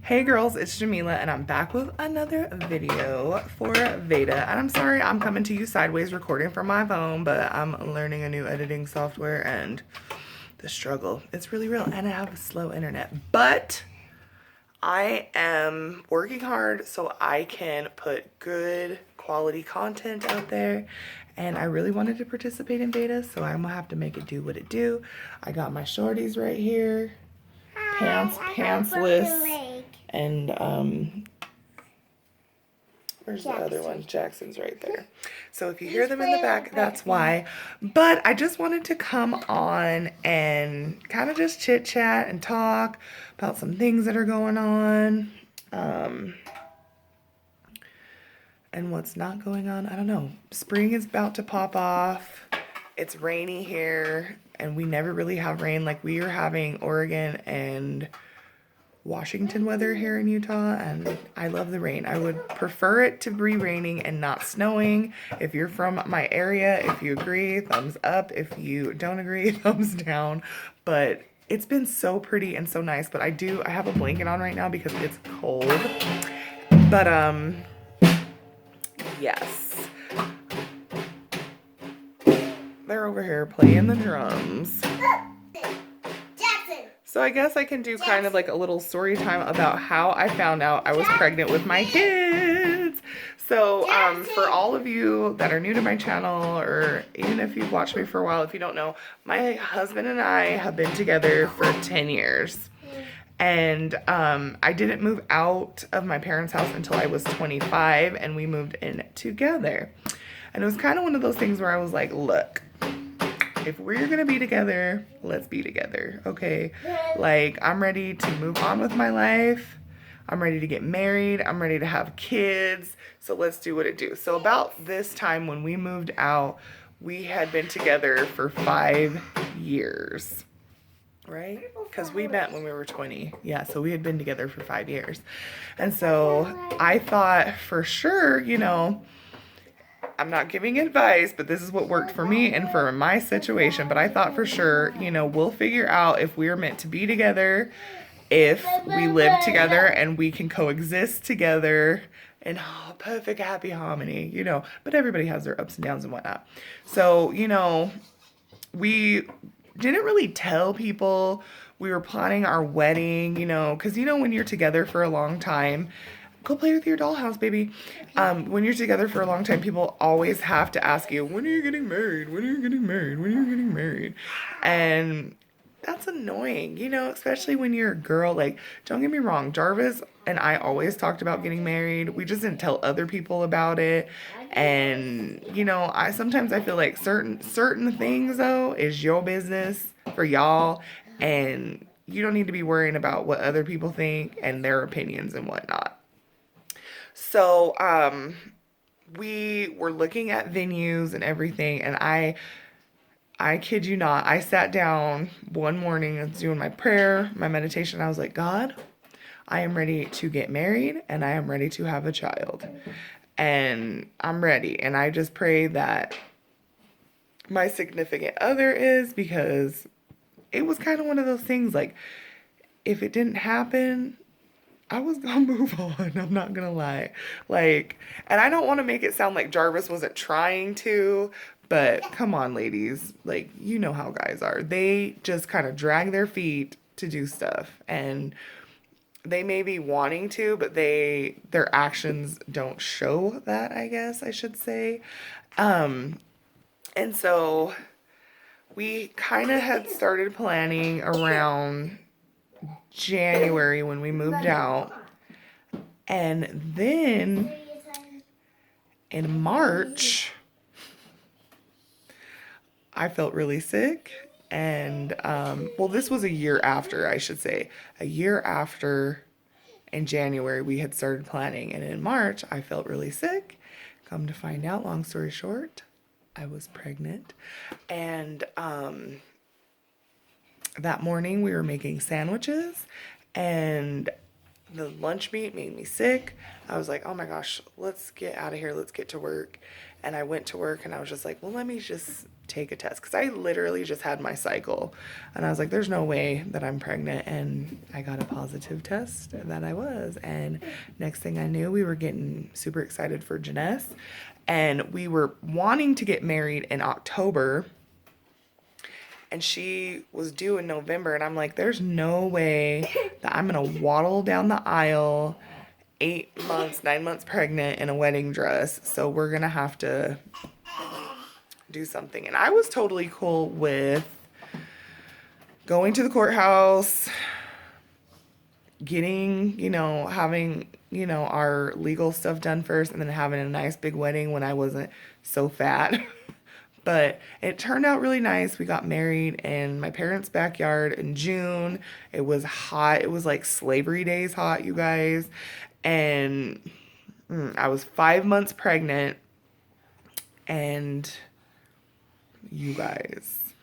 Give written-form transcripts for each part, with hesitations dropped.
Hey girls, it's Jamila and I'm back with another video for Veda. And I'm sorry I'm coming to you sideways recording from my phone, but I'm learning a new editing software and the struggle, it's really real and I have a slow internet. But I am working hard so I can put good quality content out there. And I really wanted to participate in Veda, so I'm gonna have to make it do what it do. I got my shorties right here. Pantsless, and where's the other one? Jackson's right there. So if you hear them in the back, that's why. But I just wanted to come on and kind of just chit chat and talk about some things that are going on, and what's not going on. I don't know. Spring is about to pop off. It's rainy here, and we never really have rain. Like, we are having Oregon and Washington weather here in Utah, and I love the rain. I would prefer it to be raining and not snowing. If you're from my area, if you agree, thumbs up. If you don't agree, thumbs down. But it's been so pretty and so nice. But I have a blanket on right now because it's cold. But yes. They're over here playing the drums. So I guess I can do kind of like a little story time about how I found out I was pregnant with my kids. So for all of you that are new to my channel, or even if you've watched me for a while, if you don't know, my husband and I have been together for 10 years. And I didn't move out of my parents' house until I was 25, and we moved in together. And it was kind of one of those things where I was like, look, if we're gonna be together, let's be together, okay? Like, I'm ready to move on with my life. I'm ready to get married. I'm ready to have kids. So let's do what it do. So about this time when we moved out, we had been together for 5 years, right? Because we met when we were 20. Yeah, so we had been together for 5 years. And so I thought for sure, you know, I'm not giving advice, but this is what worked for me and for my situation. But I thought for sure, you know, we'll figure out if we're meant to be together, if we live together and we can coexist together in perfect happy harmony, you know. But everybody has their ups and downs and whatnot. So, you know, we didn't really tell people we were planning our wedding, you know, because, you know, when you're together for a long time, go play with your dollhouse, baby. When you're together for a long time, people always have to ask you, when are you getting married? When are you getting married? When are you getting married? And that's annoying, you know, especially when you're a girl. Like, don't get me wrong, Jarvis and I always talked about getting married. We just didn't tell other people about it. And, you know, I feel like certain things, though, is your business for y'all. And you don't need to be worrying about what other people think and their opinions and whatnot. So, we were looking at venues and everything, and I kid you not, I sat down one morning and was doing my prayer, my meditation. I was like, God, I am ready to get married and I am ready to have a child. And I'm ready. And I just pray that my significant other is, because it was kind of one of those things, like, if it didn't happen, I was gonna move on. I'm not gonna lie. Like, and I don't want to make it sound like Jarvis wasn't trying to, but come on, ladies. Like, you know how guys are. They just kind of drag their feet to do stuff. And they may be wanting to, but their actions don't show that, I guess I should say. And so we kind of had started planning around January when we moved out. And then in March, I felt really sick. And, well, this was a year after, I should say. A year after, in January, we had started planning. And in March, I felt really sick. Come to find out, long story short, I was pregnant. And, that morning we were making sandwiches, and the lunch meat made me sick. I was like, oh my gosh, let's get out of here. Let's get to work. And I went to work and I was just like, well, let me just take a test. Because I literally just had my cycle. And I was like, there's no way that I'm pregnant. And I got a positive test that I was. And next thing I knew, we were getting super excited for Janess. And we were wanting to get married in October. And she was due in November. And I'm like, there's no way that I'm going to waddle down the aisle 8 months, 9 months pregnant in a wedding dress. So we're going to have to do something. And I was totally cool with going to the courthouse, getting, having, our legal stuff done first, and then having a nice big wedding when I wasn't so fat. But it turned out really nice. We got married in my parents' backyard in June. It was hot. It was like slavery days hot, you guys. And I was 5 months pregnant. And you guys,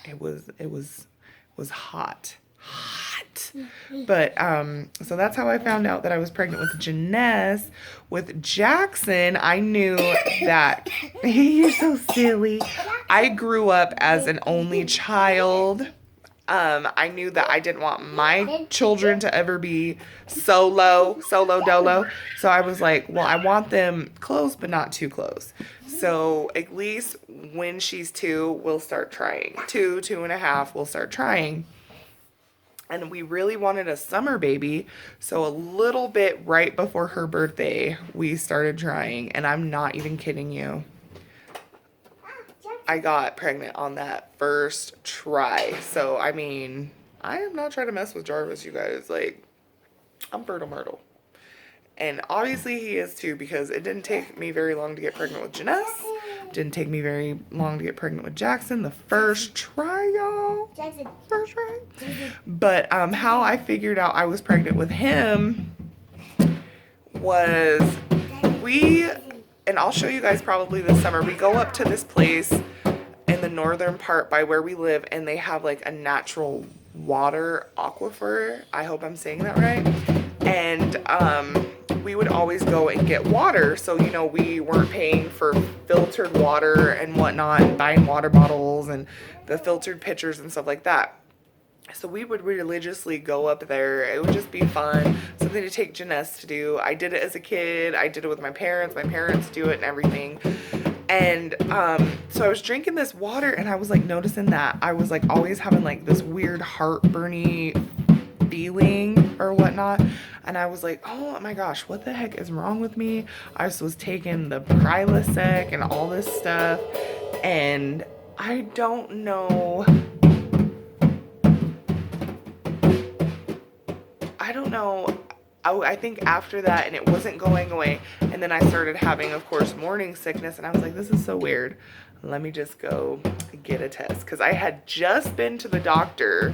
it was hot. But so that's how I found out that I was pregnant with Janess. With Jackson, I knew that you're so silly. I grew up as an only child. I knew that I didn't want my children to ever be solo dolo. So I was like, well, I want them close, but not too close. So at least when she's 2, we'll start trying. 2.5, we'll start trying. And we really wanted a summer baby. So a little bit right before her birthday, we started trying. And I'm not even kidding you. I got pregnant on that first try. So, I mean, I am not trying to mess with Jarvis, you guys. Like, I'm fertile myrtle. And obviously he is too, because it didn't take me very long to get pregnant with Janess. Didn't take me very long to get pregnant with Jackson. The first try, y'all. First try. But how I figured out I was pregnant with him was and I'll show you guys probably this summer, we go up to this place in the northern part by where we live, and they have like a natural water aquifer. I hope I'm saying that right. And we would always go and get water. So, we weren't paying for filtered water and whatnot, and buying water bottles and the filtered pitchers and stuff like that. So we would religiously go up there. It would just be fun, something to take Janess to do. I did it as a kid. I did it with my parents. My parents do it and everything. And so I was drinking this water, and I was like noticing that I was like always having like this weird heartburny feeling or whatnot. And I was like, oh my gosh, what the heck is wrong with me? I just was taking the Prilosec and all this stuff, and I don't know. I think after that, and it wasn't going away, and then I started having, of course, morning sickness, and I was like, this is so weird. Let me just go get a test, because I had just been to the doctor.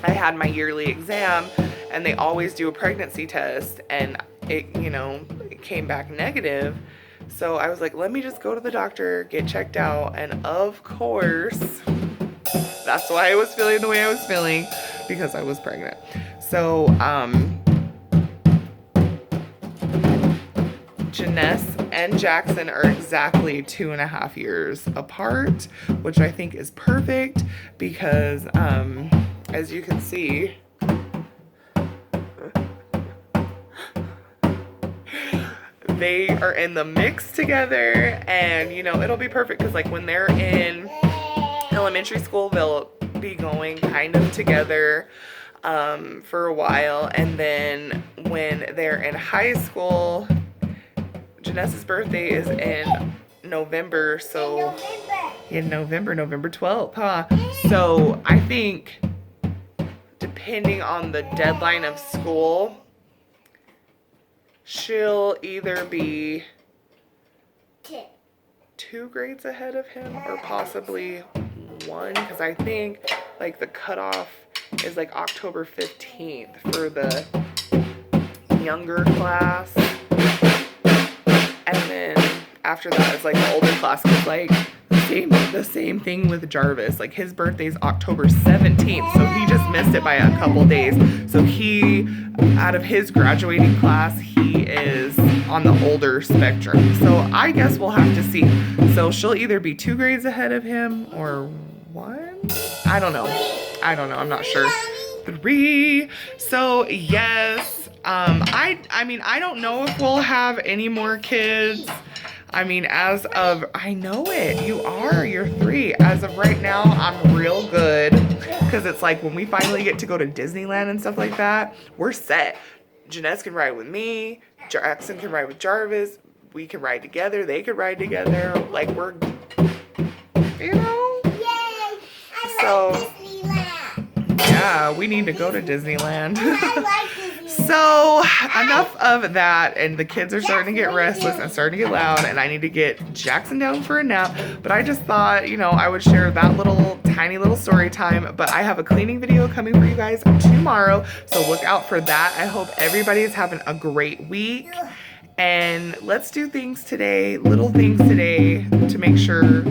I had my yearly exam, and they always do a pregnancy test, and it came back negative. So I was like, let me just go to the doctor, get checked out, and of course, that's why I was feeling the way I was feeling, because I was pregnant. So, Janess and Jackson are exactly 2.5 years apart, which I think is perfect because, as you can see, they are in the mix together, and it'll be perfect because like when they're in elementary school, they'll be going kind of together for a while, and then when they're in high school, Janess's birthday is in November, so in November 12th, huh? So I think depending on the deadline of school, she'll either be 2 grades ahead of him or possibly 1, because I think like the cutoff is like October 15th for the younger class. And then after that is like the older class, because like the same thing with Jarvis. Like his birthday's October 17th, so he just missed it by a couple days. So he, out of his graduating class, he is on the older spectrum. So I guess we'll have to see. So she'll either be 2 grades ahead of him or 1? I don't know. I'm not sure. 3. So yes, I mean, I don't know if we'll have any more kids. I mean, as of, I know it, you're 3. As of right now, I'm real good, because it's like when we finally get to go to Disneyland and stuff like that, we're set. Jeanette can ride with me, Jackson can ride with Jarvis, we can ride together, they could ride together, like we're, you know? Yay! So, yeah, we need to go to Disneyland. So enough of that, and the kids are starting to get restless and starting to get loud, and I need to get Jackson down for a nap. But I just thought, you know, I would share that little tiny little story time. But I have a cleaning video coming for you guys tomorrow, so look out for that. I hope everybody is having a great week, and let's do things today, little things today, to make sure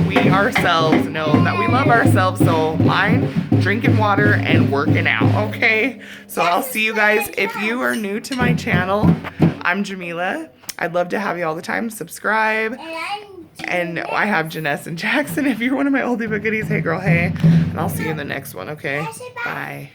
we ourselves know that we love ourselves. So mine, drinking water and working out, okay? So I'll see you guys. If you are new to my channel, I'm Jamila. I'd love to have you all the time. Subscribe. And I have Janess and Jackson. If you're one of my oldie but goodies, hey girl, hey. And I'll see you in the next one, okay? Bye.